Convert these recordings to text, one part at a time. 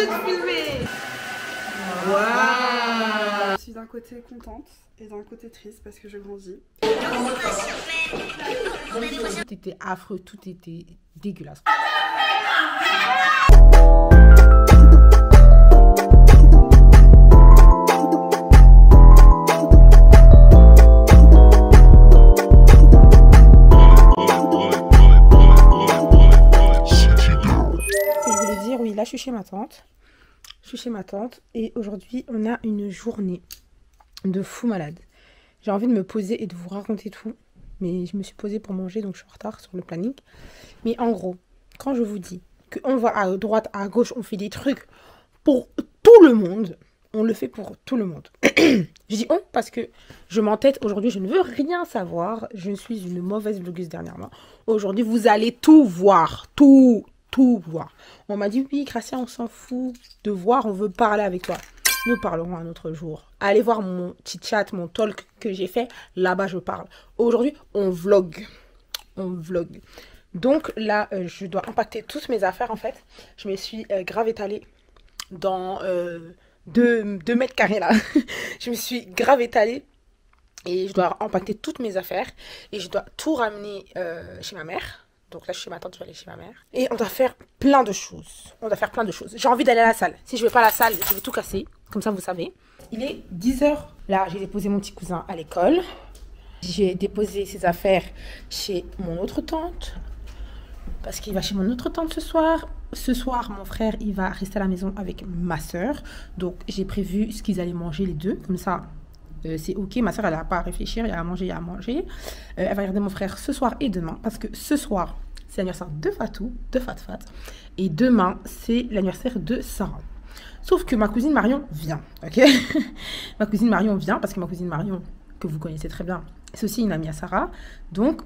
de filmer. Waouh. Je suis d'un côté contente et d'un côté triste parce que je grandis. Tout était affreux, tout était dégueulasse. Oui, là je suis chez ma tante. Je suis chez ma tante et aujourd'hui on a une journée de fou malade. J'ai envie de me poser et de vous raconter tout. Mais je me suis posée pour manger donc je suis en retard sur le planning. Mais en gros, quand je vous dis qu'on va à droite, à gauche, on fait des trucs pour tout le monde. On le fait pour tout le monde. Je dis on parce que je m'entête. Aujourd'hui, je ne veux rien savoir. Je suis une mauvaise blogueuse dernièrement. Aujourd'hui, vous allez tout voir. Tout voir. On m'a dit, oui, Gracia, on s'en fout de voir. On veut parler avec toi. Nous parlerons un autre jour. Allez voir mon petit chat, mon talk que j'ai fait. Là-bas, je parle. Aujourd'hui, on vlog. On vlog. Donc là, je dois impacter toutes mes affaires en fait. Je me suis grave étalée dans 2 mètres carrés là. Je me suis grave étalée et je dois impacter toutes mes affaires. Et je dois tout ramener chez ma mère. Donc là, je suis chez ma tante, je vais aller chez ma mère. Et on doit faire plein de choses. On doit faire plein de choses. J'ai envie d'aller à la salle. Si je ne vais pas à la salle, je vais tout casser. Comme ça, vous savez. Il est 10 h. Là, j'ai déposé mon petit cousin à l'école. J'ai déposé ses affaires chez mon autre tante. Parce qu'il va chez mon autre tante ce soir. Ce soir, mon frère, il va rester à la maison avec ma soeur. Donc, j'ai prévu ce qu'ils allaient manger les deux. Comme ça, c'est ok. Ma soeur, elle n'a pas à réfléchir. Il y a à manger, il y a à manger. Elle va regarder mon frère ce soir et demain. Parce que ce soir, c'est l'anniversaire de Fatou, de Fat. Et demain, c'est l'anniversaire de Sarah. Sauf que ma cousine Marion vient, ok. Ma cousine Marion vient parce que ma cousine Marion, que vous connaissez très bien, c'est aussi une amie à Sarah. Donc,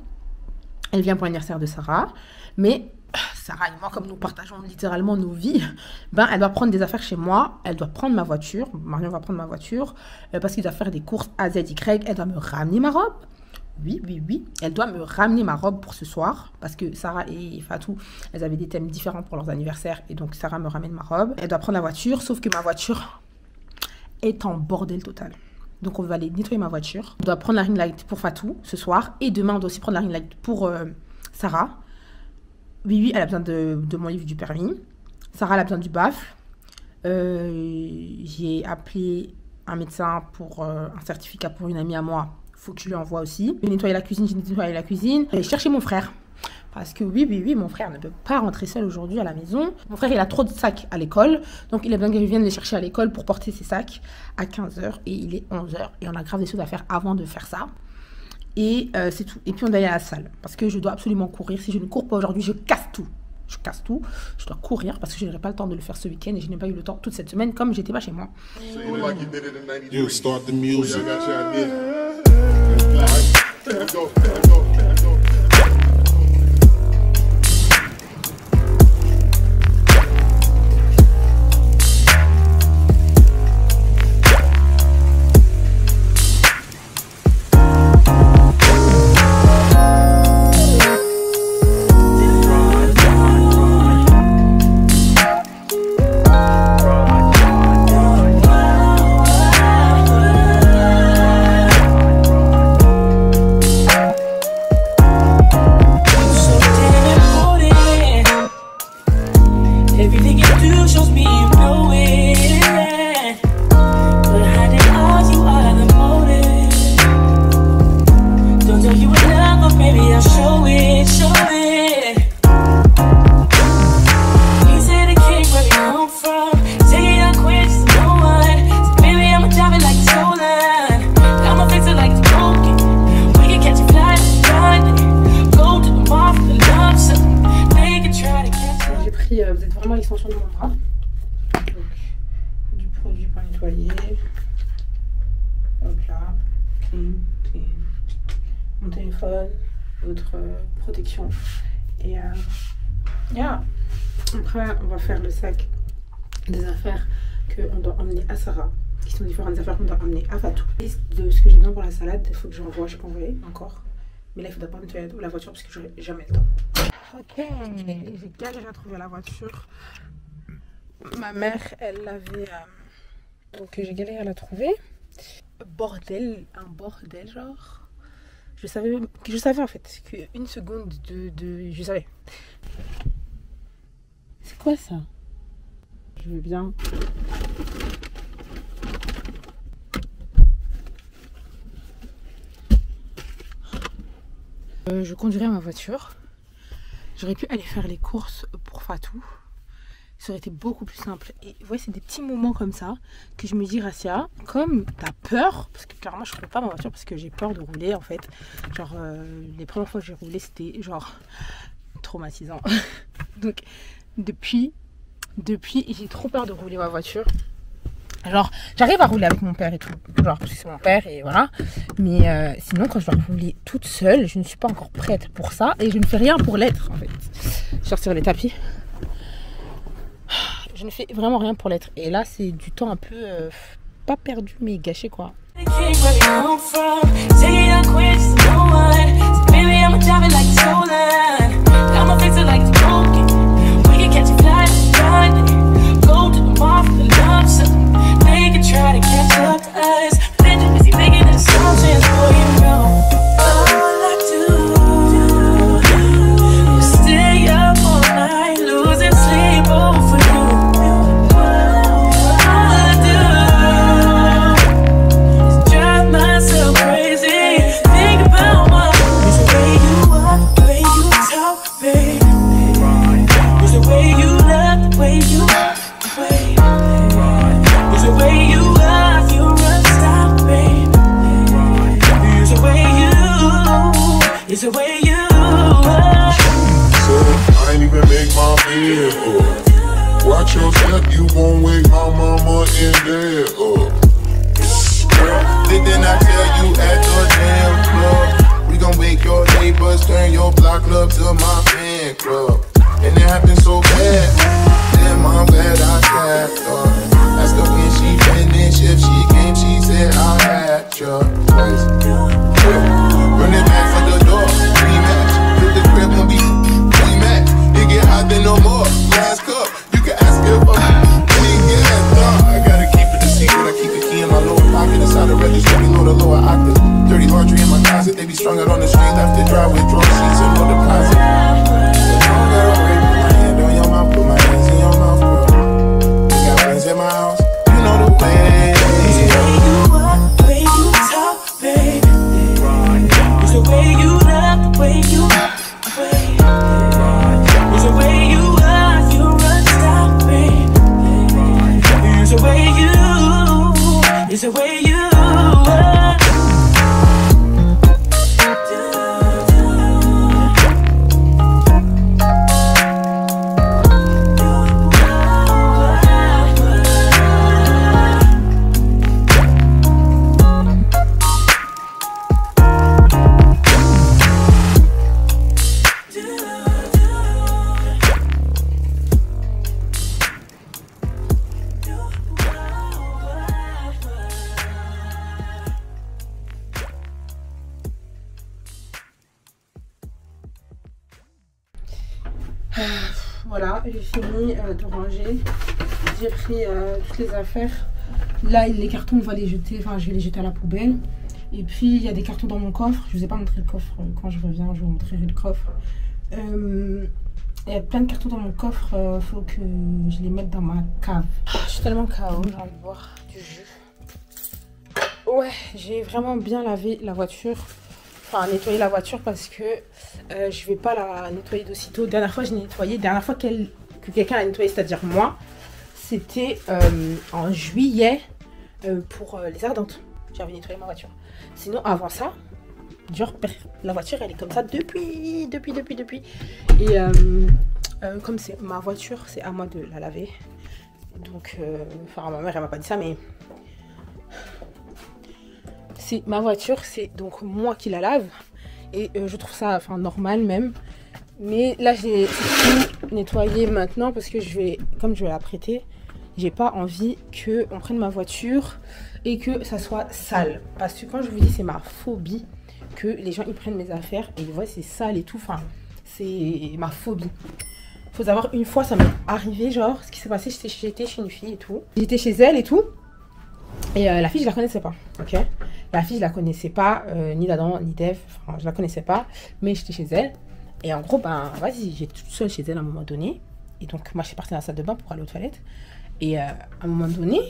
elle vient pour l'anniversaire de Sarah. Mais Sarah et moi, comme nous partageons littéralement nos vies, ben, elle doit prendre des affaires chez moi. Elle doit prendre ma voiture. Marion va prendre ma voiture parce qu'il doit faire des courses à ZY. Elle doit me ramener ma robe. Oui. Elle doit me ramener ma robe pour ce soir. Parce que Sarah et Fatou, elles avaient des thèmes différents pour leurs anniversaires. Et donc, Sarah me ramène ma robe. Elle doit prendre la voiture. Sauf que ma voiture est en bordel total. Donc, on va aller nettoyer ma voiture. On doit prendre la ring light pour Fatou ce soir. Et demain, on doit aussi prendre la ring light pour Sarah. Oui, elle a besoin de mon livre du permis. Sarah, elle a besoin du baffle. J'ai appelé un médecin pour un certificat pour une amie à moi. Faut que je lui envoie aussi. J'ai nettoyé la cuisine, J'ai cherché mon frère. Parce que oui, mon frère ne peut pas rentrer seul aujourd'hui à la maison. Mon frère, il a trop de sacs à l'école. Donc, il a besoin que je vienne les chercher à l'école pour porter ses sacs à 15 h. Et il est 11 h. Et on a grave des choses à faire avant de faire ça. Et c'est tout. Et puis, on doit aller à la salle. Parce que je dois absolument courir. Si je ne cours pas aujourd'hui, je casse tout. Je dois courir parce que je n'aurai pas le temps de le faire ce week-end. Et je n'ai pas eu le temps toute cette semaine comme j'étais pas chez moi. Vous êtes vraiment l'extension de mon bras. Donc, du produit pour nettoyer. Hop là. Clean. Mon téléphone. Votre protection. Et après, on va faire le sac des affaires qu'on doit emmener à Sarah. Qui sont différentes affaires qu'on doit emmener à Fatou. Et de ce que j'ai besoin pour la salade, il faut que j'envoie. Je peux envoyer encore. Mais là, il faudra pas nettoyer la voiture parce que j'aurai jamais le temps. Ok, j'ai galéré à trouver la voiture. Ma mère, elle l'avait... donc j'ai galéré à la trouver. Bordel, un bordel genre. Je savais en fait qu'une seconde de... Je savais. C'est quoi ça? Je veux bien... je conduirais ma voiture. J'aurais pu aller faire les courses pour Fatou. Ça aurait été beaucoup plus simple. Et vous voyez, c'est des petits moments comme ça que je me dis, Racia, comme t'as peur, parce que clairement je ne roule pas ma voiture parce que j'ai peur de rouler en fait. Genre, les premières fois que j'ai roulé, c'était genre traumatisant. Donc, depuis, j'ai trop peur de rouler ma voiture. Genre, j'arrive à rouler avec mon père et tout. Genre, parce que c'est mon père et voilà. Mais sinon, quand je dois rouler toute seule, je ne suis pas encore prête pour ça. Et je ne fais rien pour l'être, en fait. Je sors sur les tapis. Je ne fais vraiment rien pour l'être. Et là, c'est du temps un peu... pas perdu, mais gâché, quoi. Try to catch up to us, but then you're busy making assumptions for you know. All I do is stay up all night, losing sleep over you. All I do is drive myself crazy, think about my it's the way you walk, the way you talk, baby. It's the way you love, the way you play. It's the way you love, you run stop, baby. It's the way you, it's the way you so I ain't even make my bed up. Watch your step, you gon' wake my mama in bed up. Girl, didn't I tell you at the damn club? We gon' wake your neighbors, turn your block club to my fan club. And it happened so bad, damn I'm glad I tapped her. That's the when she finished, if she came, she said I had your place. Running back for the door, rematch. Hit the crib when we match. It get hot then no more. Last cup, you can ask if any gas. I gotta keep it a secret. I keep the key in my lower pocket inside the register below the lower octave. Dirty laundry in my closet, they be strung out on the street. Left it dry with drawer sheets and no deposit. So don't get away, put my hand on your mouth, put my hands in your mouth, girl. We got friends in my house. The way you walk, the way you talk, baby. It's the way you love, the way you play. It's the way you love, you run stop, baby. It's the way you, it's the way you Voilà, j'ai fini de ranger. J'ai pris toutes les affaires. Là, les cartons, on va les jeter. Enfin, je vais les jeter à la poubelle. Et puis, il y a des cartons dans mon coffre. Je ne vous ai pas montré le coffre. Quand je reviens, je vous montrerai le coffre. Il y a plein de cartons dans mon coffre. Il faut que je les mette dans ma cave. Je suis tellement KO. J'ai envie de boire du jus. Ouais, j'ai vraiment bien lavé la voiture. Enfin, nettoyer la voiture parce que je vais pas la nettoyer d'aussitôt. Dernière fois, je l'ai nettoyée. Dernière fois que quelqu'un l'a nettoyée, c'est-à-dire moi, c'était en juillet pour les Ardentes. J'avais nettoyé ma voiture. Sinon, avant ça, genre, la voiture, elle est comme ça depuis. Et comme c'est ma voiture, c'est à moi de la laver. Donc, enfin, ma mère, elle m'a pas dit ça, mais... c'est ma voiture, c'est donc moi qui la lave. Et je trouve ça normal même. Mais là, j'ai tout nettoyé maintenant parce que comme je vais la prêter, j'ai pas envie qu'on prenne ma voiture et que ça soit sale. Parce que quand je vous dis, c'est ma phobie que les gens ils prennent mes affaires et ils voient c'est sale et tout. Enfin, c'est ma phobie. Faut savoir, une fois, ça m'est arrivé, genre, ce qui s'est passé, j'étais chez une fille et tout. J'étais chez elle et tout. Et la fille, je la connaissais pas, ok? La fille, je la connaissais pas, ni d'Adam, ni d'Ève, enfin, je la connaissais pas. Mais j'étais chez elle. Et en gros, ben, vas-y, j'étais toute seule chez elle à un moment donné. Et donc, moi, je suis partie dans la salle de bain pour aller aux toilettes. Et à un moment donné,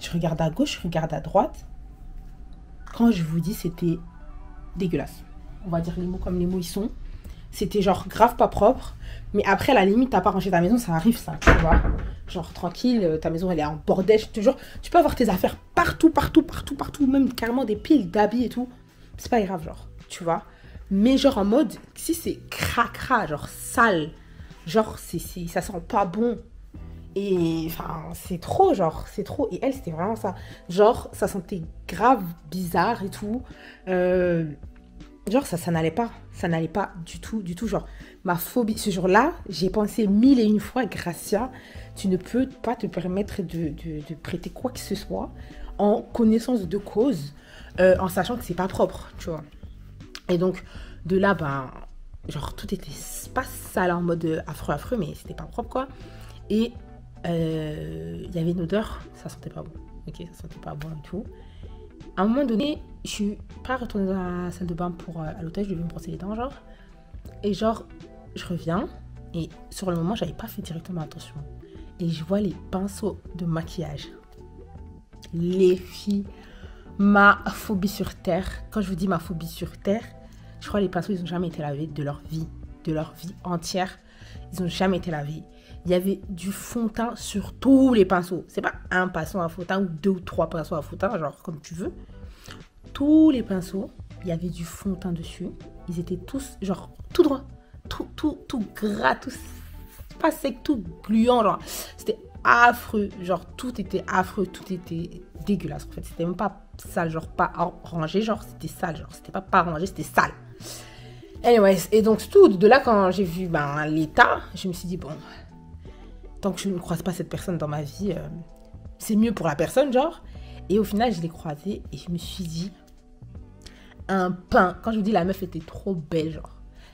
je regarde à gauche, je regarde à droite. Quand je vous dis, c'était dégueulasse. On va dire les mots comme les mots ils sont. C'était genre grave pas propre. Mais après, à la limite, t'as pas rangé ta maison, ça arrive ça, tu vois. Genre tranquille, ta maison elle est en bordel. Je te jure, tu peux avoir tes affaires partout, même carrément des piles d'habits et tout. C'est pas grave, genre, tu vois. Mais genre en mode, si c'est cracra, genre sale, genre ça sent pas bon. Et enfin, c'est trop, genre, c'est trop. Et elle, c'était vraiment ça. Genre, ça sentait grave bizarre et tout. Genre, ça n'allait pas. Ça n'allait pas du tout. Genre, ma phobie, ce jour-là, j'ai pensé 1001 fois, Gracia, tu ne peux pas te permettre de prêter quoi que ce soit en connaissance de cause, en sachant que c'est pas propre, tu vois. Et donc, de là, ben, genre, tout était pas sale en mode affreux, mais c'était pas propre, quoi. Et il y avait une odeur, ça sentait pas bon. Ok, ça sentait pas bon et tout. À un moment donné, je suis pas retournée dans la salle de bain pour à l'hôtel, je devais me brosser les dents, genre. Et genre, je reviens, et sur le moment, j'avais pas fait directement attention. Et je vois les pinceaux de maquillage. Les filles, ma phobie sur terre. Quand je vous dis ma phobie sur terre, je crois que les pinceaux, ils ont jamais été lavés de leur vie entière. Ils ont jamais été lavés. Il y avait du fond de teint sur tous les pinceaux. C'est pas un pinceau à fond de teint ou 2 ou 3 pinceaux à fond de teint, genre comme tu veux. Tous les pinceaux, il y avait du fond de teint dessus. Ils étaient tous, genre, tout droit. Tout gras, tout pas sec, tout gluant, genre. C'était affreux. Genre, tout était affreux, tout était dégueulasse, en fait. C'était même pas sale, genre, pas rangé, genre, c'était sale, genre. C'était pas rangé, c'était sale. Anyways, et donc, tout, de là, quand j'ai vu, ben, l'état, je me suis dit, bon, tant que je ne croise pas cette personne dans ma vie, c'est mieux pour la personne, genre. Et au final, je l'ai croisée et je me suis dit, un pain. Quand je vous dis, la meuf était trop belle, genre.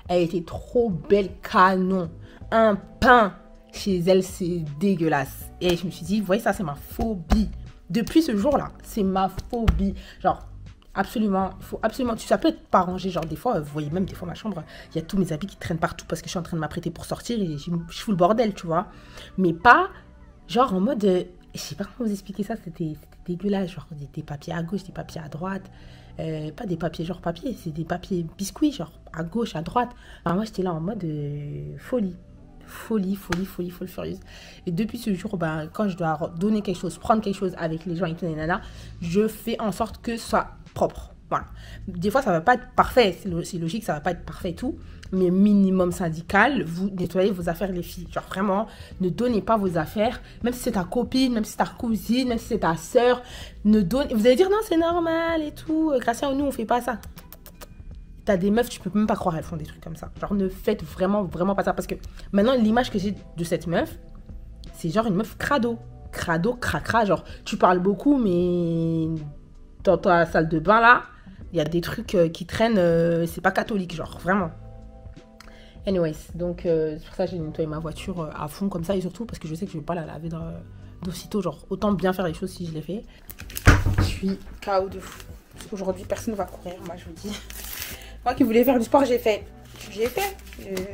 Elle était trop belle, canon. Un pain chez elle, c'est dégueulasse. Et je me suis dit, vous voyez, ça, c'est ma phobie. Depuis ce jour-là, c'est ma phobie. Genre, absolument, il faut absolument, ça peut être pas rangé. Genre, des fois, vous voyez même, des fois, ma chambre, il y a tous mes habits qui traînent partout parce que je suis en train de m'apprêter pour sortir et je fous le bordel, tu vois. Mais pas, genre, en mode, je sais pas comment vous expliquer ça, c'était dégueulasse. Genre, des papiers à gauche, des papiers à droite. Pas des papiers genre papier, c'est des papiers biscuits, genre à gauche, à droite. Alors moi, j'étais là en mode folie furieuse. Et depuis ce jour, ben, quand je dois donner quelque chose, prendre quelque chose avec les gens et tout, nanana, je fais en sorte que ce soit propre. Voilà. Des fois, ça va pas être parfait, c'est logique, ça va pas être parfait et tout, mais minimum syndical, vous nettoyez vos affaires, les filles. Genre vraiment, ne donnez pas vos affaires, même si c'est ta copine, même si c'est ta cousine, même si c'est ta soeur, ne donnez. Vous allez dire non, c'est normal et tout, Gracia, nous on fait pas ça. T'as des meufs, tu peux même pas croire, elles font des trucs comme ça. Genre ne faites vraiment pas ça, parce que maintenant l'image que j'ai de cette meuf, c'est genre une meuf crado, cracra, genre tu parles beaucoup, mais dans ta salle de bain là, il y a des trucs qui traînent, c'est pas catholique, genre, vraiment. Anyways, donc c'est pour ça que j'ai nettoyé ma voiture à fond comme ça, et surtout parce que je sais que je vais pas la laver d'aussitôt, genre, autant bien faire les choses si je les fais. Je suis KO de fou. Aujourd'hui, personne ne va courir, moi je vous dis. Moi qui voulais faire du sport, j'ai fait.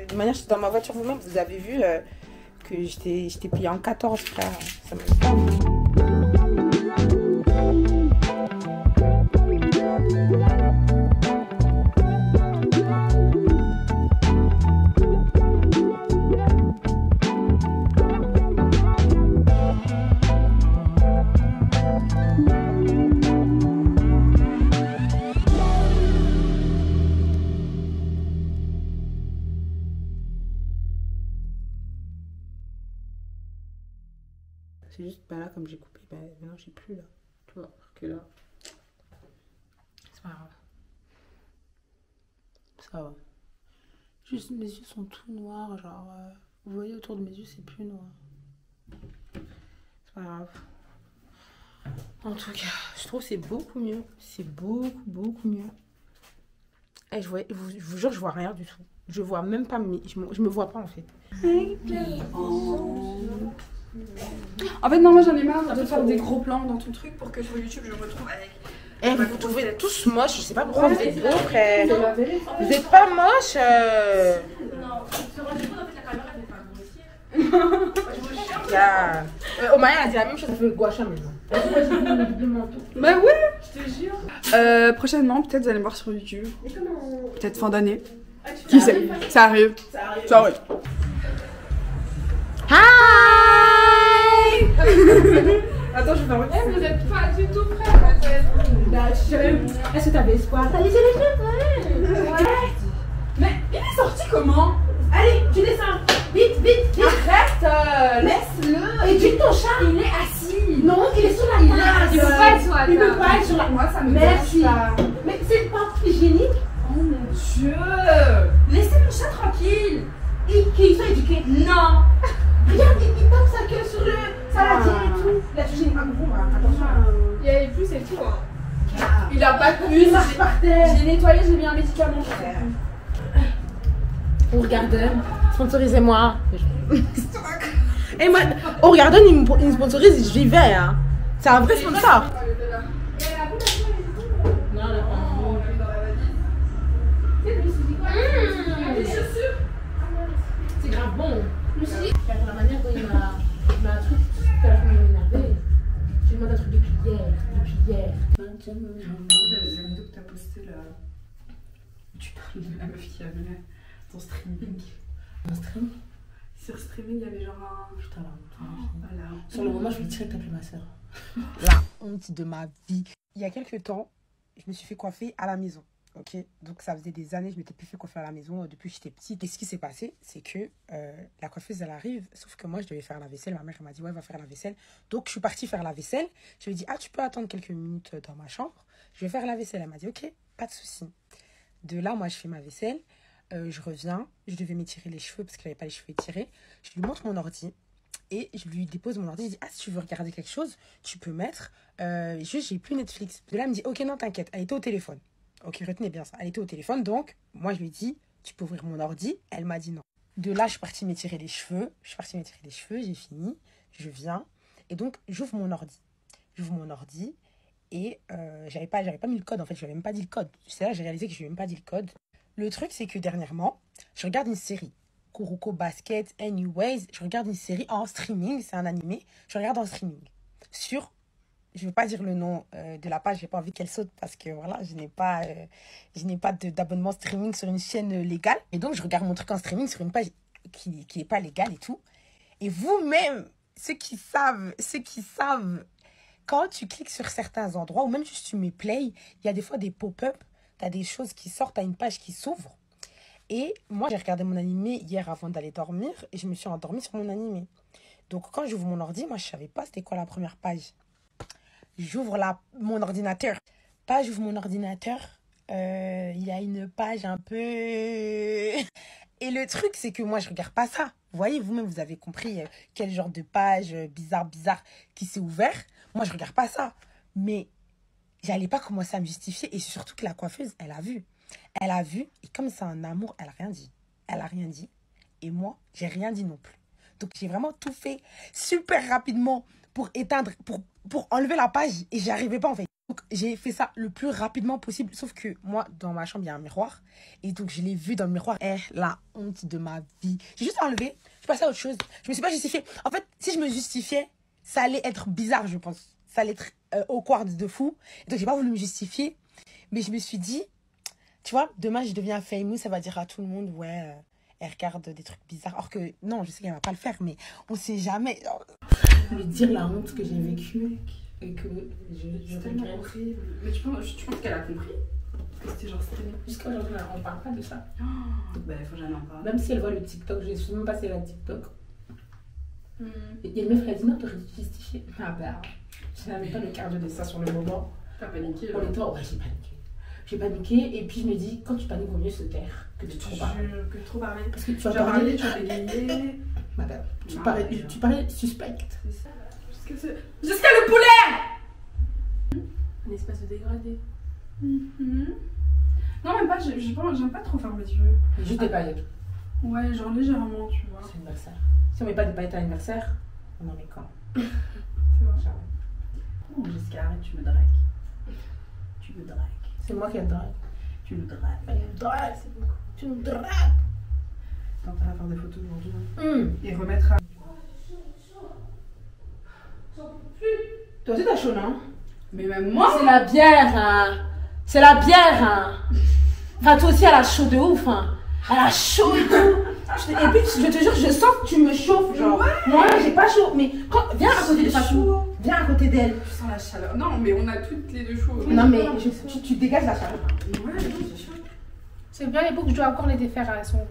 De manière, dans ma voiture vous-même, vous avez vu que j'étais pliée en 14, frère. Ça m'a pas. C'est juste, bah là, comme j'ai coupé, bah maintenant j'ai plus là. Tu vois, que là. C'est pas grave. Ça va. Juste, mes yeux sont tout noirs, genre, vous voyez autour de mes yeux, c'est plus noir. C'est pas grave. En tout cas, je trouve que c'est beaucoup mieux. C'est beaucoup mieux. Et je vous jure, je vois rien du tout. Je vois même pas, je me vois pas en fait. En fait, non, moi j'en ai marre de faire des gros plans dans ton truc pour que sur YouTube je me retrouve avec. Eh, vous vous trouvez tous moches, je sais pas pourquoi vous êtes beaux, frère. Vous êtes pas moches. Non, tu te rends compte en fait la caméra elle fait pas grossière. Omaya a dit la même chose, elle fait gouache à maison. Bah ouais. Je te jure. Prochainement, peut-être vous allez me voir sur YouTube. Peut-être fin d'année. Qui sait? Ça arrive. Ça arrive. Hi. Attends, je vais faire Eh, vous êtes pas du tout prêts en fait. Est-ce que t'avais espoir? T'as laissé les cheveux? Ouais. Mais il est sorti comment? Allez, tu descends. Vite, vite, vite. Arrête, laisse-le. Éduque ton chat. Il est assis. Non, il est sur la table. Il peut pas être sur la Il peut table. pas être sur la Moi, ça me Merci. dérange pas. Mais c'est pas hygiénique. Oh mon dieu. Laissez mon chat tranquille. Qu'ils sont éduqués. Non. Regarde, il tape sa queue sur le saladier et tout. Là, tu j'ai un gros, attention. Il y avait plus et tout. Hein. Il a pas de plus. Marche par terre. J'ai nettoyé, j'ai mis un médicament. On regarde. Sponsorisez-moi. Et moi, on regarde, il me sponsorise, j'y vais. Hein. C'est un vrai sponsor. C'est grave bon. Je me suis dit, la manière dont il m'a un truc, tout à l'heure, il m'a énervé. Je lui demande un truc depuis hier. La vidéo que t'as postée là. Tu parles de la meuf qui avait ton streaming. Un stream. Sur streaming, il y avait genre un. Putain, là. Voilà. Sur le moment, je vais direct appeler ma soeur. La honte de ma vie. Il y a quelques temps, je me suis fait coiffer à la maison. Ok, donc ça faisait des années que je m'étais plus fait coiffer à la maison depuis que j'étais petite. Et ce qui s'est passé, c'est que la coiffeuse, elle arrive, sauf que moi, je devais faire la vaisselle. Ma mère, elle m'a dit, ouais, va faire la vaisselle. Donc, je suis partie faire la vaisselle. Je lui ai dit, ah, tu peux attendre quelques minutes dans ma chambre. Je vais faire la vaisselle. Elle m'a dit, ok, pas de souci. De là, moi, je fais ma vaisselle. Je reviens. Je devais m'étirer les cheveux parce qu'elle n'avait pas les cheveux étirés. Je lui montre mon ordi. Et je lui dépose mon ordi. Je dis, ah, si tu veux regarder quelque chose, tu peux mettre. Juste, j'ai plus Netflix. De là, elle me dit, ok, non, t'inquiète. Elle était au téléphone. Ok, retenez bien ça. Elle était au téléphone, donc moi je lui ai dit, tu peux ouvrir mon ordi. Elle m'a dit non. De là, je suis partie m'étirer les cheveux. J'ai fini. Je viens. Et donc, j'ouvre mon ordi. Et j'avais pas mis le code. En fait, je lui avais même pas dit le code. C'est là que j'ai réalisé que je lui avais même pas dit le code. Le truc, c'est que dernièrement, je regarde une série. Kuroko Basket, Anyways. Je regarde une série en streaming. C'est un animé. Je regarde en streaming. Sur... Je ne vais pas dire le nom de la page, j'ai pas envie qu'elle saute parce que voilà, je n'ai pas d'abonnement streaming sur une chaîne légale. Et donc, je regarde mon truc en streaming sur une page qui n'est pas légale et tout. Et vous-même, ceux qui savent, quand tu cliques sur certains endroits, ou même juste tu mets play, il y a des fois des pop-up, tu as des choses qui sortent, tu as une page qui s'ouvre. Et moi, j'ai regardé mon animé hier avant d'aller dormir et je me suis endormie sur mon animé. Donc, quand j'ouvre mon ordi, moi, je ne savais pas c'était quoi la première page. J'ouvre mon ordinateur. J'ouvre mon ordinateur. Il y a une page un peu... Et le truc, c'est que moi, je regarde pas ça. Vous voyez, vous-même, vous avez compris quel genre de page bizarre qui s'est ouvert. Moi, je regarde pas ça. Mais j'allais pas commencer à me justifier. Et surtout que la coiffeuse, elle a vu. Et comme c'est un amour, elle a rien dit. Et moi, j'ai rien dit non plus. Donc, j'ai vraiment tout fait super rapidement pour éteindre, pour enlever la page. Et j'y arrivais pas, en fait. Donc, j'ai fait ça le plus rapidement possible. Sauf que moi, dans ma chambre, il y a un miroir. Et donc, je l'ai vu dans le miroir. La honte de ma vie. J'ai juste enlevé. Je passais à autre chose. Je me suis pas justifiée. En fait, si je me justifiais, ça allait être bizarre, je pense. Ça allait être awkward de fou. Et donc, j'ai pas voulu me justifier. Mais je me suis dit, tu vois, demain, je deviens famous. Ça va dire à tout le monde, ouais, elle regarde des trucs bizarres. Alors que, non, je sais qu'elle va pas le faire. Mais on sait jamais. Lui dire la honte que j'ai vécue. Et que je tellement horrible. Mais tu penses qu'elle a compris que c'était genre streamé? Jusqu'à aujourd'hui, on parle pas de ça. Bah, faut jamais en parler. Même si elle voit le TikTok, je sais même pas si elle a TikTok. Et une meuf, elle a dit non, t'aurais dû justifier. Ah bah, je n'avais pas le cardio de ça sur le moment. T'as paniqué? Pour les temps, ouais, j'ai paniqué. Et puis je me dis, quand tu paniques, vaut mieux se taire que de trop parler. Que trop parler. Parce que tu vas parler, tu vas bégayer. Madame, tu parais suspecte. C'est ça. Jusqu'à le poulet! Un espace de dégradé. Non, Non, même pas, j'aime pas trop faire mes yeux. Juste des paillettes. Ouais, genre légèrement, tu vois. C'est l'anniversaire. Si on met pas des paillettes à l'anniversaire, on en met quand? Tu vois. Jamais. Oh, Jessica, arrête, tu me dragues. Tu me dragues. C'est moi qui ai le drague. Tu me dragues. Elle me drague, c'est beaucoup. Tu me dragues. T'es en train de faire des photos aujourd'hui. Et remettre à. Toi aussi t'as chaud, non? Mais même moi. C'est la bière, hein. C'est la bière, hein. Enfin, toi aussi, elle a chaud de ouf, hein. Elle a chaud et tout. Et puis, je te jure, je sens que tu me chauffes, genre. Ouais. Moi, j'ai pas chaud. Mais quand... viens à côté de Fatou. Viens à côté d'elle. Je sens la chaleur. Non, mais on a toutes les deux chaud. Non, mais tu dégages la chaleur. Ouais, c'est chaud. C'est bien les boucles, je dois encore les défaire à son.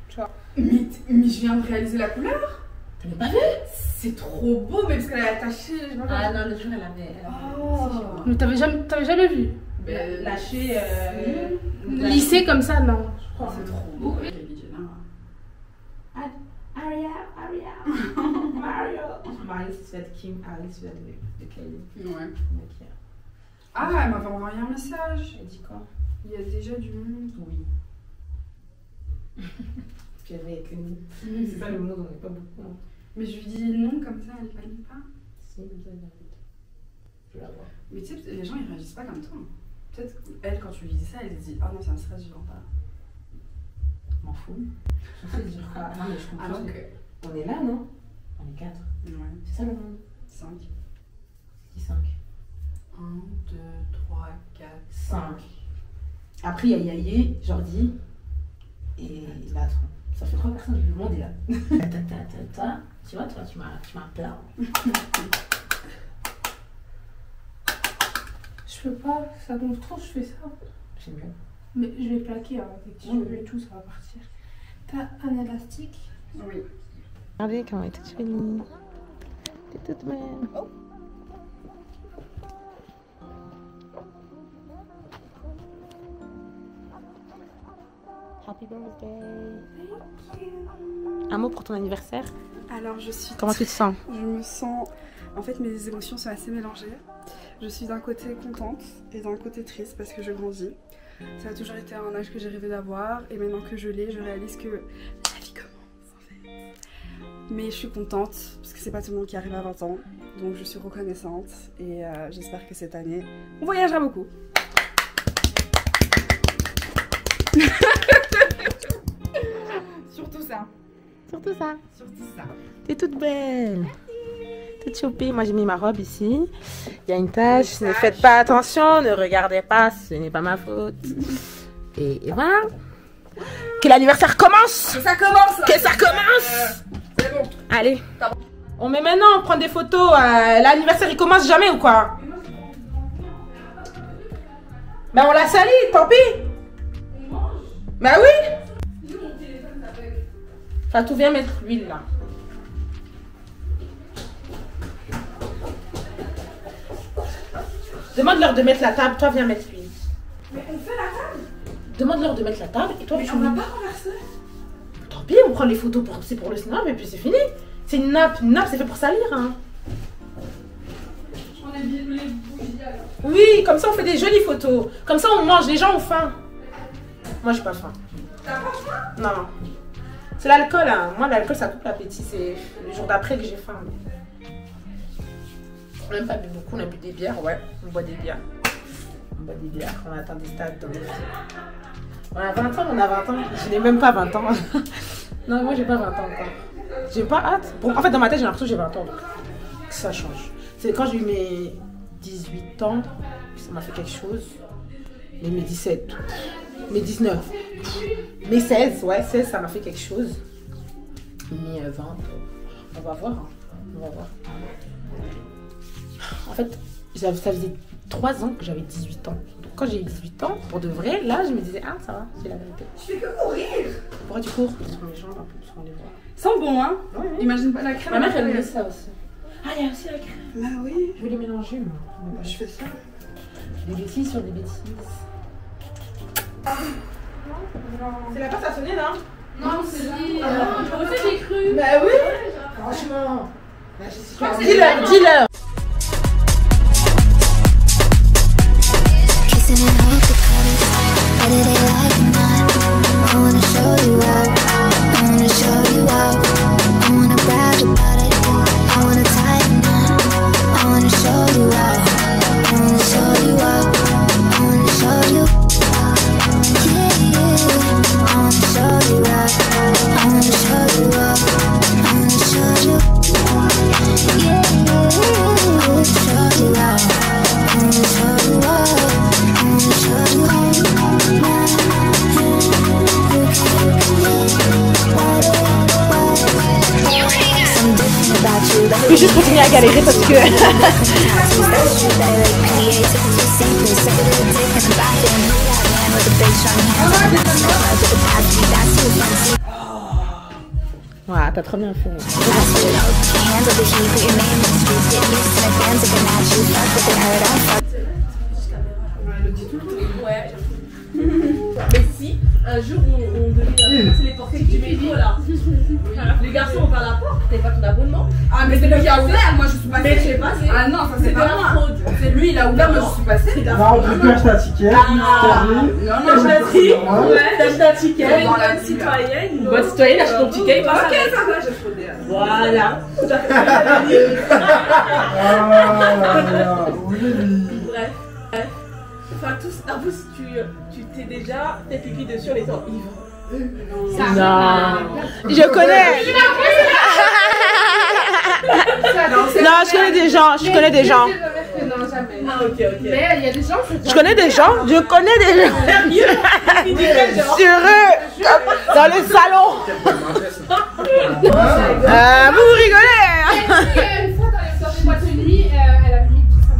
Tu vois. Mais je viens de réaliser la couleur. T'avais pas vu? C'est trop beau, mais parce qu'elle est attachée. Ah non, le jour, elle avait. Oh. Mais t'avais jamais vu? Lâché. Lissé comme ça, non. Oh, c'est trop beau. Aria. Mario, c'est fait Kim, Alice vient de Kylie. Ouais. Donc, Ah, elle m'avait envoyé un message. elle dit quoi? Il y a déjà du monde. Oui. Puis elle avait que nous. C'est ça le mot, on n'est pas beaucoup. Mais je lui dis non, comme ça, elle panique pas. Si, comme ça, elle invite. Je vais la voir. Mais tu sais, les gens ils réagissent pas comme toi. Peut-être qu'elle, quand tu lui dis ça, elle se dit ah non, ça me stresse, je viens pas. M'en fous. Je sais dire quoi. Non, mais je comprends. Alors que. On est là, non? On est 4. Ouais. C'est ça le monde? 5. C'est qui 5? 1, 2, 3, 4, 5. Après, il y a Yaye, Jordi et l'autre. Ça fait 3 personnes, le monde est là. Tu vois, toi, tu m'as peur. Je peux pas, ça gonfle trop, je fais ça. J'aime bien. Mais je vais plaquer avec des petits cheveux et tout, ça va partir. T'as un élastique? Oui. Regardez comment elle est toute jolie. T'es toute belle. Oh. Happy birthday. Un mot pour ton anniversaire? Alors je suis. Comment tu te sens? Je me sens. En fait, mes émotions sont assez mélangées. Je suis d'un côté contente et d'un côté triste parce que je grandis. Ça a toujours été un âge que j'ai rêvé d'avoir et maintenant que je l'ai, je réalise que la vie commence en fait. Mais je suis contente parce que c'est pas tout le monde qui arrive à 20 ans. Donc je suis reconnaissante et j'espère que cette année, on voyagera beaucoup. Surtout ça. Surtout ça. Surtout ça. T'es toute belle. Toute choupée. Moi j'ai mis ma robe ici. Il y a une tache. Ne faites pas attention. Ne regardez pas. Ce n'est pas ma faute. Et voilà. Que l'anniversaire commence. Que ça commence. Que ça commence. C'est bon. Allez. On met maintenant, on prend des photos. L'anniversaire il commence jamais ou quoi? Ben on l'a sali, tant pis. Bah oui. Fatou, viens mettre l'huile là. Demande-leur de mettre la table, toi viens mettre l'huile. Mais on fait la table. Demande-leur de mettre la table et toi Mais tu on mets. va pas renverser. Tant pis, on prend les photos c'est pour le snap et puis c'est fini. C'est une nappe c'est fait pour salir hein. On est bien les bougies alors. Oui, comme ça on fait des jolies photos. Comme ça on mange, les gens ont faim. Moi j'ai pas faim. T'as pas faim? Non. C'est l'alcool hein. Moi l'alcool ça coupe l'appétit, c'est le jour d'après que j'ai faim. On n'a pas bu beaucoup, on a bu des bières, ouais. On boit des bières. On boit des bières, on atteint des stades dans nos vies. On a 20 ans, on a 20 ans. Je n'ai même pas 20 ans. Non, moi j'ai pas 20 ans encore. J'ai pas hâte. Bon, en fait, dans ma tête, j'ai l'impression que j'ai 20 ans. Donc ça change. C'est quand j'ai eu mes 18 ans, ça m'a fait quelque chose. Mais mes 17, mes 19, mes 16, ouais, 16, ça m'a fait quelque chose. Mais 20, on va voir. Hein. On va voir. En fait, ça faisait 3 ans que j'avais 18 ans. Donc quand j'ai eu 18 ans, pour de vrai, là, je me disais, ah, ça va, c'est la vérité. Tu fais que courir. Pourquoi tu cours? Parce qu'on les jambes un peu, parce qu'on les voit. Sans bon, hein. Ouais, ouais. Imagine pas la crème. Ma mère, elle met ça aussi. Ah, il y a aussi la crème. Bah oui. Je vais les mélanger, moi. Je fais ça. Des bêtises sur des bêtises. C'est la pâte à sonner, non? Non, c'est dit. J'ai cru. Bah oui. Franchement. Dis-leur. Kissing and hope the colors. Je vais juste continuer à galérer parce que... Ouais, t'as trop bien fait. Ouais. Mais si, un jour on devait passer les portiques du métro là. Les garçons ont ouvert la porte, t'avais pas ton abonnement. Ah mais c'est lui qui a ouvert, moi je suis passée. Mais tu es passé. Ah non, ça c'est C'était pas la moi. fraude. C'est lui, il a ouvert, moi je suis passée. Non, on peut acheter un ticket. T'achètes un ticket, Dans la bonne vie, là. citoyenne. Une bonne citoyenne, achète ton ticket, il passe Ok, avec. ça va, j'ai fraudé. Voilà. Bref. Enfin, tous, en plus, tu t'es déjà fait pipi dessus en étant ivre. Non. Je connais. Non, je connais des gens. Je connais des gens. Non, jamais. Ah, ok. Mais il y a des gens, c'est Je connais des gens. Je connais des gens. Sérieux? Sur eux. Dans le salon. Vous rigolez. Une fois, dans les boîtes de nuit, elle a mis tout ça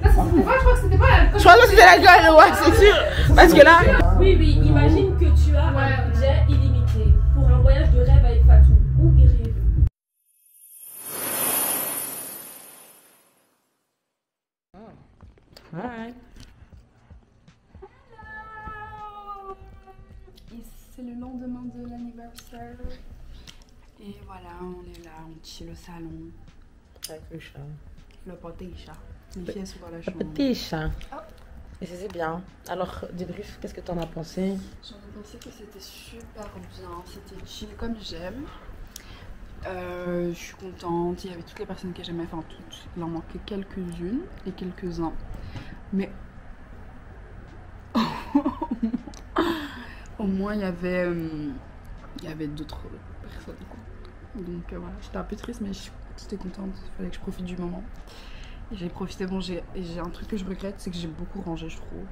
là, c'était pas, je crois que c'était pas la. Je crois que c'était la gueule, ouais, c'est sûr. Parce que là... Oui, imagine que tu as un budget illimité pour un voyage de rêve avec Fatou. Où iriez-vous? Ouais. Et c'est le lendemain de l'anniversaire. Et voilà, on est là, on chill au salon. Avec le chat. Le petit chat. Les filles sont dans la chambre. Petit chat. Et c'est bien. Alors, débrief, qu'est-ce que t'en as pensé? J'en ai pensé que c'était super bien, c'était chill comme j'aime. Je suis contente, il y avait toutes les personnes que j'aimais, enfin toutes, il en manquait quelques-unes et quelques-uns. Mais au moins il y avait d'autres personnes quoi. Donc voilà, j'étais un peu triste mais j'étais contente, il fallait que je profite du moment. Et j'ai profité, bon j'ai un truc que je regrette, c'est que j'ai beaucoup rangé je trouve.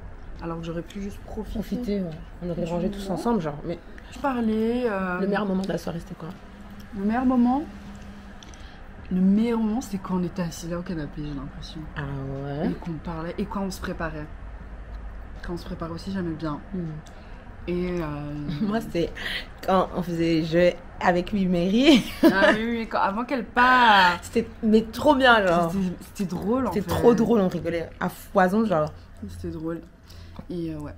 Alors que j'aurais pu juste profiter. Ouais. On aurait rangé tous ensemble, genre. Mais Je parlais. le meilleur moment de la soirée, c'était quoi? Le meilleur moment, c'est quand on était assis là au canapé, j'ai l'impression. Ah ouais. Et qu'on parlait, et quand on se préparait. Quand on se préparait aussi, j'aimais bien. Et Moi, c'était quand on faisait jeu avec Mary. ah oui, avant qu'elle parte. C'était mais trop bien, genre. C'était drôle en fait. C'était trop drôle, on rigolait à foison, genre. C'était drôle. Et ouais.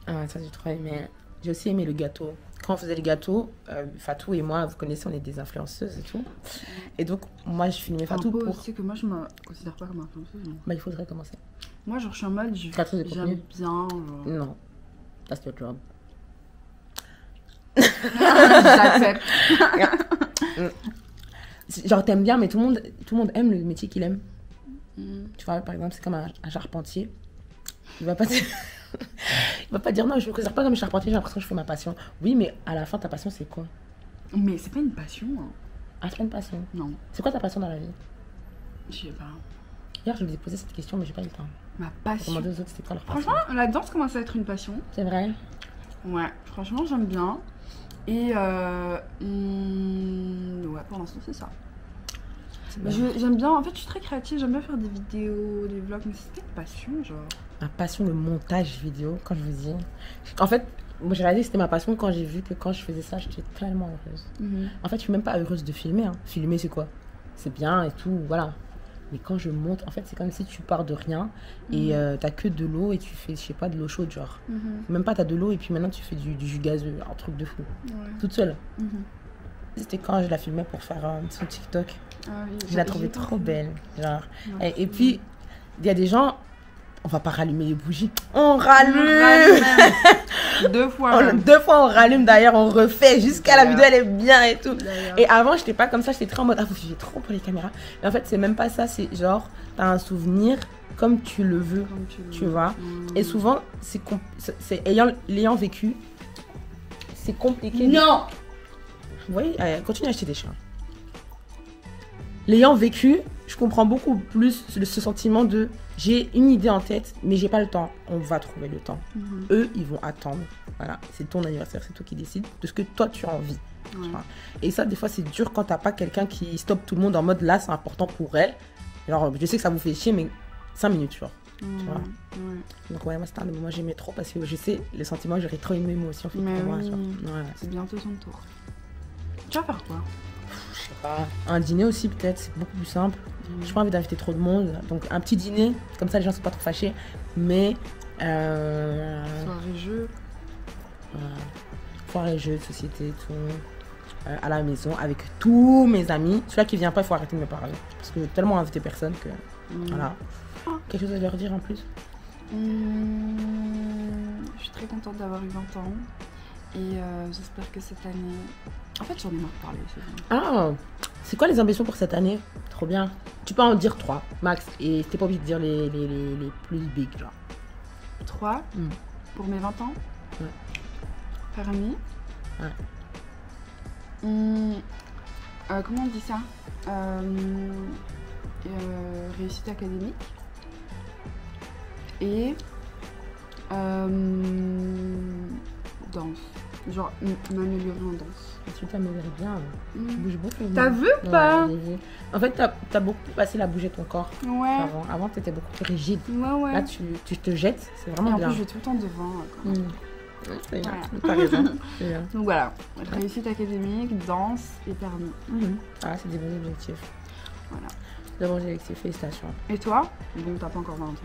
Ah, ça, j'ai trop aimé. J'ai aussi aimé le gâteau. Quand on faisait le gâteau, Fatou et moi, vous connaissez, on est des influenceuses et tout. Et donc, moi, je filmais Fatou Un peu pour... aussi que moi, je me considère pas comme influenceuse. Non. Bah, il faudrait commencer. Moi, genre, je suis en mode, Créatrice de j'aime contenu. bien, genre. Non. That's your job. J'accepte. Genre, t'aimes bien, mais tout le monde aime le métier qu'il aime. Tu vois, par exemple, c'est comme un charpentier. Il va pas te... Il va pas dire non, je me considère pas comme charpentier, j'ai l'impression que je fais ma passion. Oui, mais à la fin, ta passion, c'est quoi? Mais c'est pas une passion. Hein. Ah, c'est pas une passion. Non, C'est quoi ta passion dans la vie? je sais pas. Hier, je lui ai posé cette question, mais j'ai pas eu le temps. Ma J'ai passion. demandé aux autres c'était quoi leur passion. Franchement, la danse commence à être une passion. C'est vrai? Ouais, franchement, j'aime bien. Et ouais, pour l'instant, c'est ça. C'est Mais bien. j'aime bien, en fait, je suis très créative, j'aime bien faire des vidéos, des vlogs, mais c'est pas une passion, genre. Ma passion, le montage vidéo, quand je vous dis. En fait, moi j'ai réalisé que c'était ma passion quand j'ai vu que quand je faisais ça, j'étais tellement heureuse. En fait, je suis même pas heureuse de filmer. Hein. Filmer, c'est quoi? C'est bien et tout, voilà. Mais quand je monte, en fait, c'est comme si tu pars de rien et t'as que de l'eau et tu fais, je sais pas, de l'eau chaude, genre. Même pas, t'as de l'eau et puis maintenant tu fais du jus gazeux, un truc de fou. Ouais. Toute seule. C'était quand je la filmais pour faire son TikTok. Ah oui, Je la trouvais trop belle. Genre. Et puis, il y a des gens, on va pas rallumer les bougies. On rallume! Deux fois. même. 2 fois on rallume d'ailleurs, on refait jusqu'à la vidéo, elle est bien et tout. D'ailleurs. Et avant, j'étais pas comme ça, j'étais très en mode ah, vous vivez trop pour les caméras. Mais en fait, c'est même pas ça, c'est genre, t'as un souvenir comme tu le veux, Comme tu vois. Et souvent, l'ayant vécu, c'est compliqué. Non! Vous voyez, allez, continue à acheter des chats. L'ayant vécu, je comprends beaucoup plus ce sentiment de j'ai une idée en tête, mais j'ai pas le temps. On va trouver le temps. Eux, ils vont attendre. Voilà, c'est ton anniversaire, c'est toi qui décides de ce que toi tu as envie. Tu vois. Et ça, des fois, c'est dur quand t'as pas quelqu'un qui stoppe tout le monde en mode là, c'est important pour elle. Alors, je sais que ça vous fait chier, mais 5 minutes, tu vois. Tu vois. Donc, ouais, moi, c'était un des moments que j'aimais trop parce que je sais les sentiments, j'aurais trop aimé moi aussi. En fait, Mais pour moi, oui. tu vois. Ouais. C'est bientôt son tour. Tu vas faire quoi? Je sais pas. Un dîner aussi, peut-être, c'est beaucoup plus simple. J'ai pas envie d'inviter trop de monde. Donc, un petit dîner, comme ça, les gens sont pas trop fâchés. Mais. Soirée jeu. Soirée jeux de société, tout. À la maison avec tous mes amis. Celui-là qui vient pas, il faut arrêter de me parler. Parce que j'ai tellement invité personne que. Voilà. Quelque chose à leur dire en plus? Je suis très contente d'avoir eu 20 ans. Et j'espère que cette année. En fait, j'en ai marre de parler. Ah, c'est quoi les ambitions pour cette année? Trop bien. Tu peux en dire 3, max. Et t'es pas obligé de dire les plus big, genre. 3 pour mes 20 ans. Ouais. Permis. Ouais. Comment on dit ça? Réussite académique. Et danse. Genre m'améliorer en danse. Tu t'améliores bien. Tu bouges beaucoup. T'as vu ou pas? j'ai vu. En fait, t'as beaucoup plus facile à bouger ton corps Ouais. qu'avant. Avant, t'étais beaucoup plus rigide. Ouais. Là, tu te jettes. C'est vraiment Et en bien. plus, je vais tout le temps devant. Quand même. C'est bien. Voilà. T'as raison. C'est bien. Donc voilà, réussite académique, danse et permis. Ah, c'est des bons objectifs. Voilà. Des bons objectifs, félicitations. Et toi? Bon, t'as pas encore 20 ans.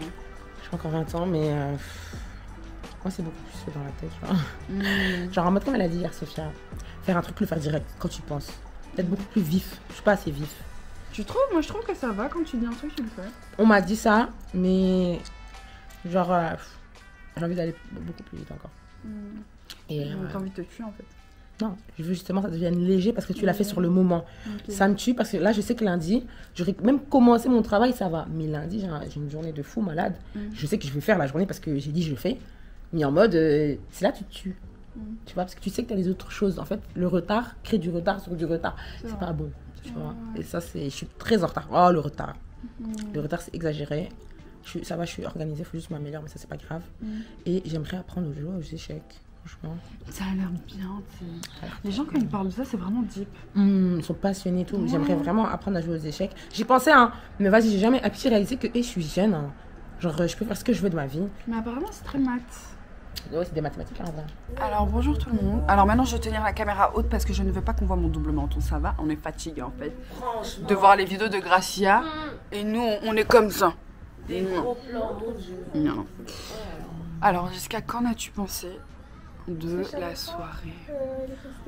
J'ai pas encore 20 ans, mais moi, c'est beaucoup plus dans la tête. Genre en mode, comme elle a dit hier, Sophia, faire un truc, le faire direct, quand tu penses. Peut-être beaucoup plus vif. Je suis pas assez vif. Tu trouves? Moi, je trouve que ça va. Quand tu dis un truc, tu le fais. On m'a dit ça, mais genre, j'ai envie d'aller beaucoup plus vite encore. Et T'as envie de te tuer, en fait. non, je veux justement que ça devienne léger parce que tu l'as fait sur le moment. Okay. Ça me tue parce que là, je sais que lundi, j'aurais même commencé mon travail, ça va. Mais lundi, j'ai une journée de fou malade. Je sais que je vais faire la journée parce que j'ai dit je le fais. Mais en mode, c'est là que tu te tues. Tu vois, parce que tu sais que tu as les autres choses. En fait, le retard crée du retard sur du retard. C'est pas bon. Tu vois. Et ça, je suis très en retard. Oh, le retard. Le retard, c'est exagéré. Ça va, je suis organisée, il faut juste m'améliorer, mais ça, c'est pas grave. Et j'aimerais apprendre à jouer aux échecs. Franchement. Ça a l'air bien, tu sais. Les gens, quand ils parlent de ça, c'est vraiment deep. Ils sont passionnés et tout. J'aimerais vraiment apprendre à jouer aux échecs. J'ai pensé, hein, mais vas-y, j'ai jamais réalisé que je suis jeune. Hein. Genre, je peux faire ce que je veux de ma vie. Mais apparemment, c'est très mat. Ouais, c'est des mathématiques, en vrai. Alors, bonjour tout le monde. Alors, maintenant, je vais tenir la caméra haute parce que je ne veux pas qu'on voit mon double menton. Ça va? On est fatigué, en fait. Franchement. De voir les vidéos de Gracia. Et nous, on est comme ça. Des gros plans, mon Dieu. Non. Alors, jusqu'à qu'en as-tu pensé de la soirée?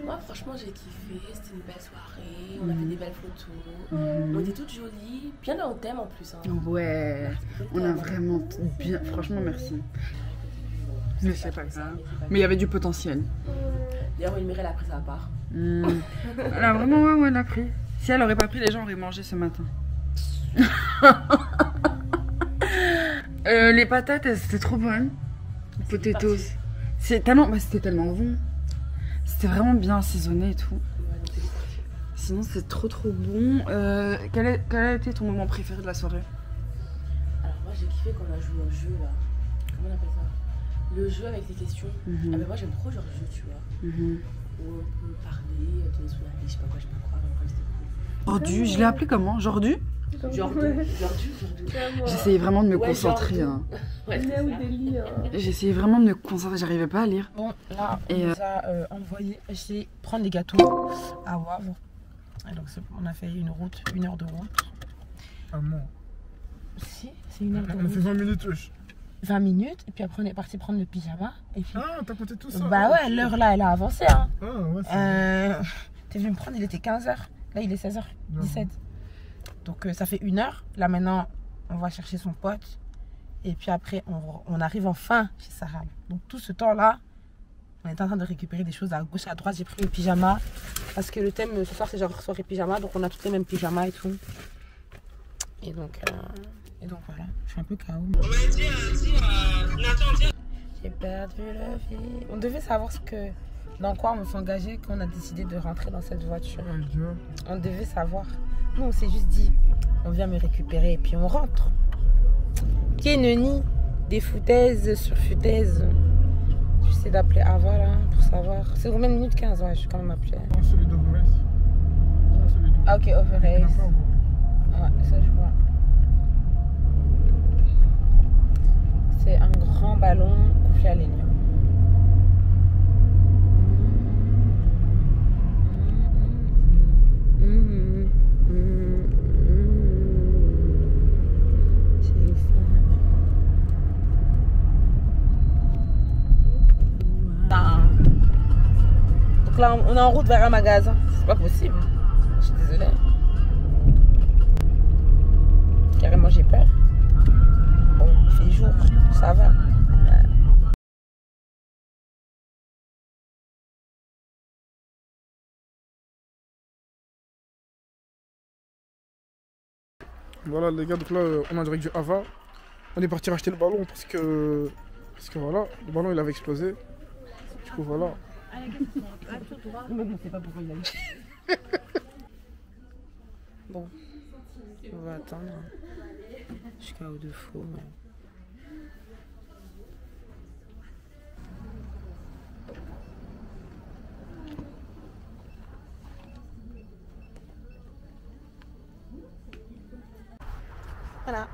Moi, franchement, j'ai kiffé. C'était une belle soirée. On a fait des belles photos. On était toutes jolies. Bien dans le thème en plus. Hein. Ouais, on a vraiment bien. Franchement, merci. Mais c'est pas grave. Mais il y avait du potentiel. D'ailleurs, Elmire, elle a pris sa part. Elle a vraiment, ouais, elle a pris. Si elle aurait pas pris, les gens auraient mangé ce matin. Les patates, c'était trop bonne. Potatoes. C'était tellement bon. C'était vraiment bien assaisonné et tout. Sinon, c'est trop bon. Quel a été ton moment préféré de la soirée? Alors, moi, j'ai kiffé quand on a joué au jeu là. Comment on appelle ça? Le jeu avec les questions. Ah, mais moi, j'aime trop genre le jeu, tu vois. Où on peut parler, donner son avis, je sais pas quoi. C'était cool. Jordu, je l'ai appelé comment? Jordu? Jordu. J'essayais vraiment de me Ouais, concentrer. Jordu. Ouais, c'est ça. J'essayais vraiment de me concentrer, j'arrivais pas à lire. Bon, là, on Et, nous a envoyé essayer prendre les gâteaux à Wavre. Et donc, on a fait une heure de route. Ah bon. Si, c'est une heure de On a fait route. 20 minutes, wesh. 20 minutes, et puis après, on est parti prendre le pyjama. Et puis, Ah, t'as compté tout ça? bah ouais, l'heure là, elle a avancé. Hein. Ah, ouais, c'est T'es venu me prendre, il était 15h. Là, il est 16h17. Donc, ça fait une heure. Là, maintenant, on va chercher son pote. Et puis après, on arrive enfin chez Sarah. Donc, tout ce temps-là, on est en train de récupérer des choses à gauche, à droite. J'ai pris le pyjama. Parce que le thème ce soir, c'est genre soirée pyjama. Donc, on a tous les mêmes pyjamas et tout. Et donc voilà, je suis un peu KO. J'ai perdu le fil. On devait savoir dans quoi on s'engageait quand on a décidé de rentrer dans cette voiture. On devait savoir. Nous, on s'est juste dit, on vient me récupérer et puis on rentre. Qui est Neni? Des foutaises sur foutaises. J'essaie d'appeler Ava là pour savoir. C'est combien de minutes? 15, ouais, je suis quand même appelée. Non, celui d'Overrace. Non, celui de... Ah, ok, Overrace. Ouais, ça je vois. C'est un grand ballon gonflé à l'hélium. Donc là, on est en route vers un magasin. C'est pas possible. Je suis désolée. Carrément, j'ai peur. Bon, il fait jour, ça va. Voilà les gars, donc là on a direct du Ava. On est parti racheter le ballon parce que voilà, le ballon il avait explosé. Du coup voilà. Je ne sais pas pourquoi il a eu. Bon, on va attendre jusqu'à au de faux. Mais... Voilà.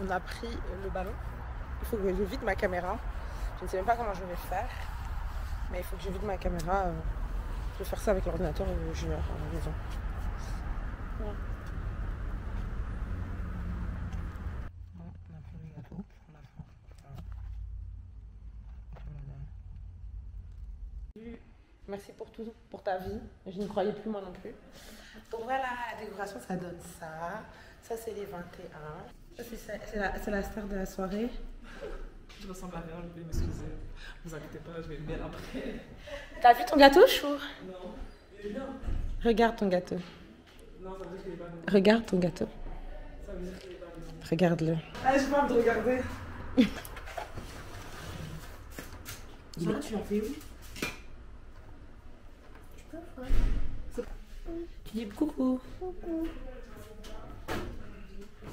On a pris le ballon. Il faut que je vide ma caméra. Je ne sais même pas comment je vais faire. Mais il faut que je vide ma caméra. Je vais faire ça avec l'ordinateur junior à la maison. Voilà. Bon, on a pris le gâteau. On a faim. Voilà. Merci pour tout, pour ta vie. Je n'y croyais plus moi non plus. Donc voilà, la décoration ça donne ça. Ça c'est les 21. C'est la star de la soirée. Je ressemble à rien, je vais m'excuser. Vous inquiétez pas, je vais me mettre après. T'as vu ton gâteau, Chou? Non. Il est bien. Regarde ton gâteau. Non, ça veut dire qu'il est pas bien. Regarde ton gâteau. Ça veut dire qu'il est pas bien. Regarde-le. Ah, j'ai pas envie de regarder. Ça, tu en fais où? Tu dis coucou. Coucou.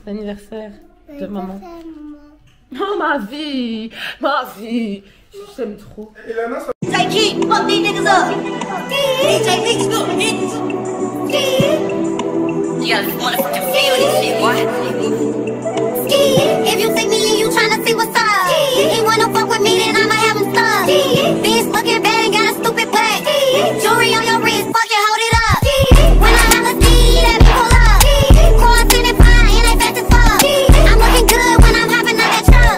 L'anniversaire de maman. Oh ma vie, je t'aime trop. Take heat, fuck these niggas up. DJ Big Snoop hits. You gotta motherfucking feel this shit, boy. If you take me and you tryna see what's up, ain't wanna fuck with me, then I'ma have him stuck. Bitch looking bad and got a stupid black. Jewelry on your wrist, fucking hold it up. When I have a steed, that be pull up. Crossing and fine, and they fast as fuck. I'm looking good when I'm hopping out that truck.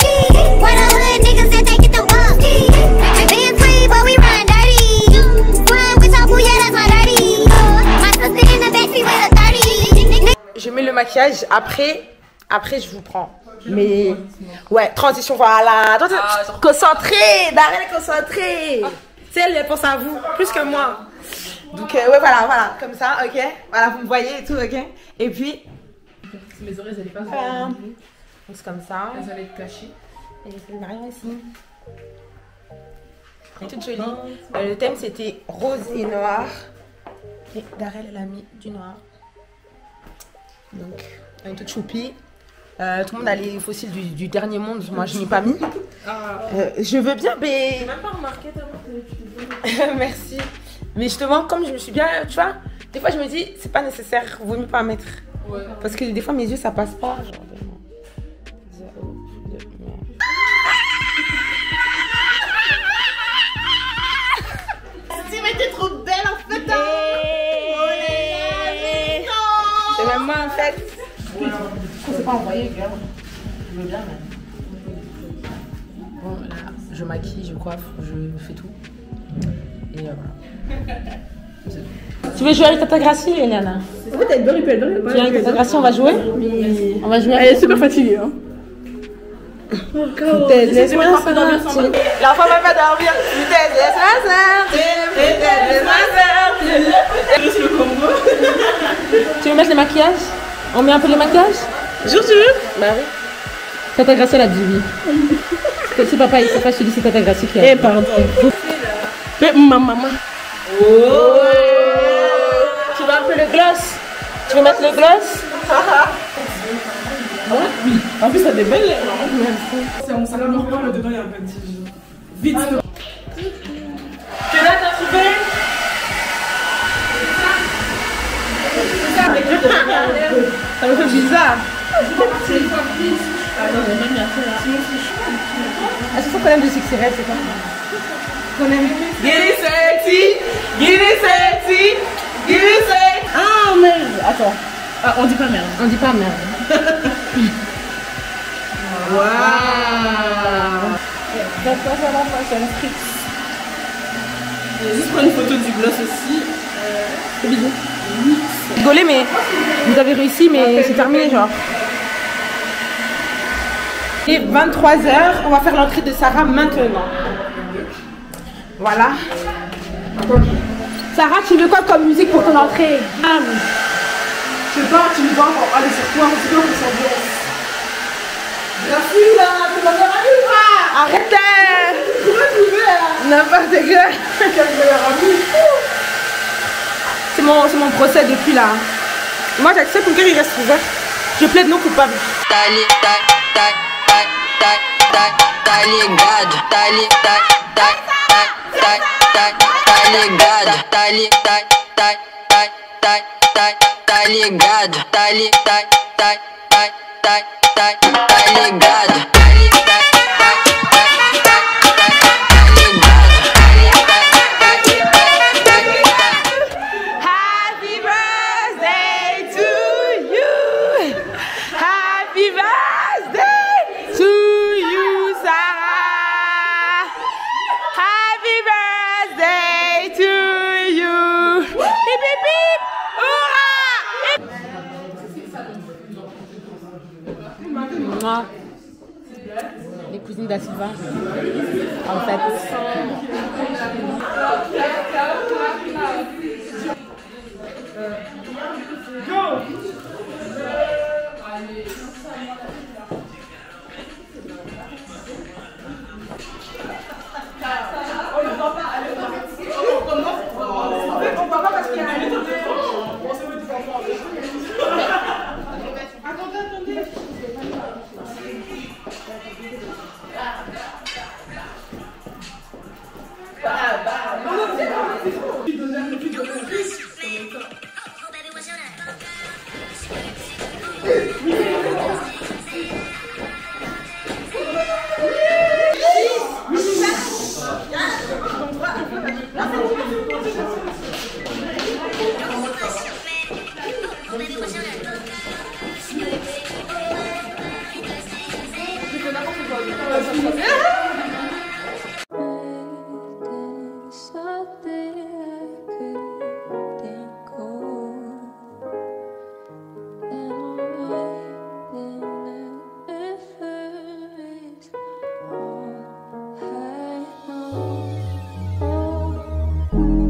Where the hood niggas that they get them bucks. We being free, but we run dirty. Run with your boo, yeah, that's my dirty. My sister in the backseat with a 30. Je mets le maquillage, après je vous prends. Mais ouais, transition, voilà. Concentrée, Darrell est concentrée. Tu sais, elle pense à vous, plus que moi. Donc ouais, voilà, comme ça, ok. Voilà, vous me voyez et tout, ok. Et puis... Mes oreilles, elles pas donc c'est comme ça. elles allaient être cachées. Et c'est Marion ici. Elle est toute jolie. Le thème c'était rose et noir. Et Darrell elle a mis du noir. Donc elle est toute choupie. Tout le monde a les fossiles du dernier monde. Moi je n'ai pas mis. Je veux bien, mais. J'ai même pas remarqué tellement que tu Merci. Mais justement, comme je me suis bien. Tu vois, des fois je me dis, c'est pas nécessaire. Vaut mieux pas mettre. Ouais. Parce que des fois mes yeux ça passe pas. Genre, Mais t'es trop belle en fait. C'est même moi en fait. On s'est pas envoyé, gars. Je veux bien, mais. Bon, là, je maquille, je coiffe, je fais tout. Et voilà. Tu veux jouer avec Tata Gracie, Eliana? En fait, elle dort, elle dort. Tu viens avec Tata Gracie, on va jouer? On va jouer. Elle est super fatiguée. Hein. Laisse-moi sortir. L'enfant va pas dormir. Laisse-moi sortir. Laisse-moi sortir. Tu veux mettre le maquillage? On met un peu le maquillage? Jure. Bah oui. Tata Gracie, elle a dit oui. C'est papa, je te dis c'est Tata Gracie qui a dit. Eh, pardon. Mais ma maman. Oh. Tu veux un peu le gloss? nous mettre le gloss? Oui. En plus, t'as des belles lèvres. On s'en améliore pas, là dedans, il y a un peu de tige. Vite. T'es là, t'as trouvé? Ça me fait bizarre. Est-ce que ça connaît de succès, c'est quoi? Get it sexy! Get it sexy! Get it sexy! Ah merde. Attends. Ah, on dit pas merde. On dit pas merde. Waouh. Je vais juste prendre une photo du gloss aussi. C'est bisous. Rigolez, mais vous avez réussi, mais c'est terminé, genre. Et 23h, on va faire l'entrée de Sarah maintenant. Voilà. Sarah, tu veux quoi comme musique pour ton entrée? Je sais pas, tu me vas aller sur quoi? C'est quoi pour s'ambiance? La fille là, tu vas faire un livre! Arrêtez! Comment tu veux là? N'importe quoi. Quel meilleur ami! C'est mon procès depuis là. Moi, j'accepte mon cœur, il reste ouvert. Je plaide non coupable. Moi, les cousines d'Asilva, en fait.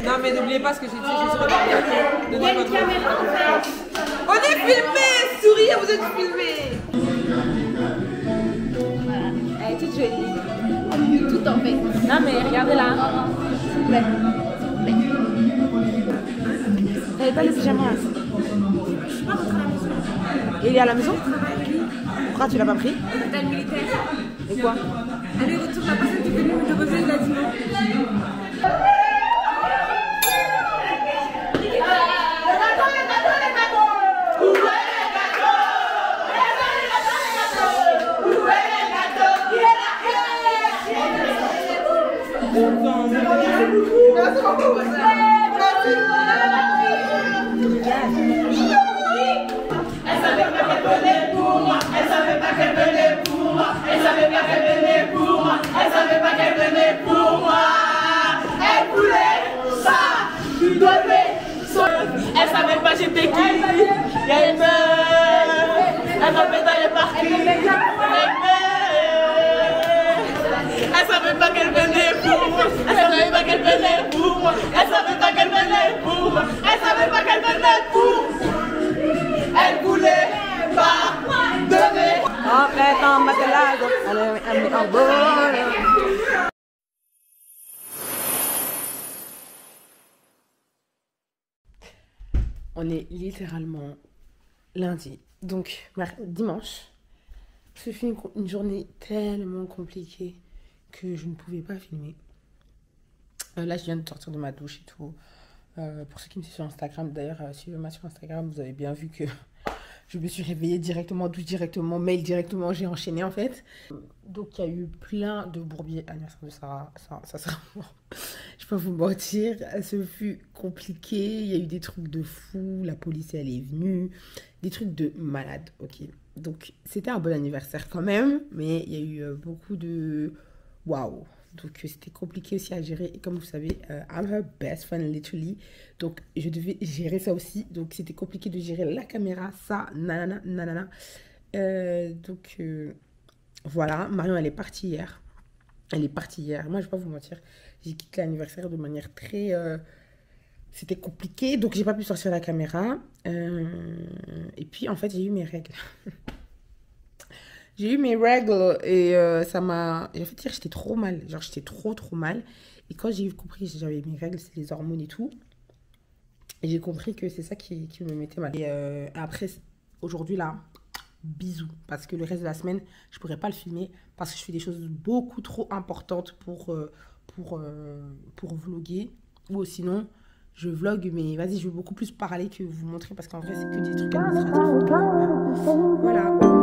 Non mais n'oubliez pas ce que j'ai dit, j'ai dit il y a une caméra en fait. On est filmé, souriez, vous êtes filmé. Elle est toute jolie. Tout en fait. Non mais regardez là. S'il vous plaît. Vous n'avez pas le pyjama? Il est à la maison? Pourquoi tu l'as pas pris? Hôpital militaire. Et quoi? Allez, retourne la personne qui est venue me demander de la dîner. Elle savait pas j'étais qui. Il y a une meuf. Elle m'a fait dans les parkings. Elle savait pas qu'elle venait pour moi. Elle savait pas qu'elle venait pour moi. Elle savait pas qu'elle venait pour moi. Elle savait pas qu'elle venait pour moi. Elle voulait pas donner. En fait, en matelas, en bord. On est littéralement lundi. Donc, dimanche, je fais une journée tellement compliquée que je ne pouvais pas filmer. Là, je viens de sortir de ma douche et tout. Pour ceux qui me suivent sur Instagram, d'ailleurs, suivez-moi sur Instagram, vous avez bien vu que je me suis réveillée directement, douche directement, mail directement, j'ai enchaîné en fait. Donc, il y a eu plein de bourbiers à l'anniversaire de Sarah. Ça sera... Je peux pas vous mentir, ce fut compliqué. Il y a eu des trucs de fou, la police elle est venue, des trucs de malade, ok. Donc, c'était un bon anniversaire quand même, mais il y a eu beaucoup de... Waouh! Donc, c'était compliqué aussi à gérer. Et comme vous savez, I'm her best friend, literally. Donc, je devais gérer ça aussi. Donc, c'était compliqué de gérer la caméra, ça, nanana, nanana. Donc, voilà. Marion, elle est partie hier. Elle est partie hier. Moi, je vais pas vous mentir. J'ai quitté l'anniversaire de manière très... C'était compliqué. Donc, j'ai pas pu sortir la caméra. Et puis, en fait, j'ai eu mes règles. J'ai eu mes règles et ça m'a... En fait, hier, j'étais trop mal. Genre, j'étais trop mal. Et quand j'ai compris que j'avais mes règles, c'est les hormones et tout. Et j'ai compris que c'est ça qui me mettait mal. Et après, aujourd'hui, là, bisous. Parce que le reste de la semaine, je pourrais pas le filmer. Parce que je fais des choses beaucoup trop importantes pour vlogger. Ou sinon, je vlog, mais vas-y, je veux beaucoup plus parler que vous montrer. Parce qu'en vrai, c'est que des trucs administratifs. Voilà.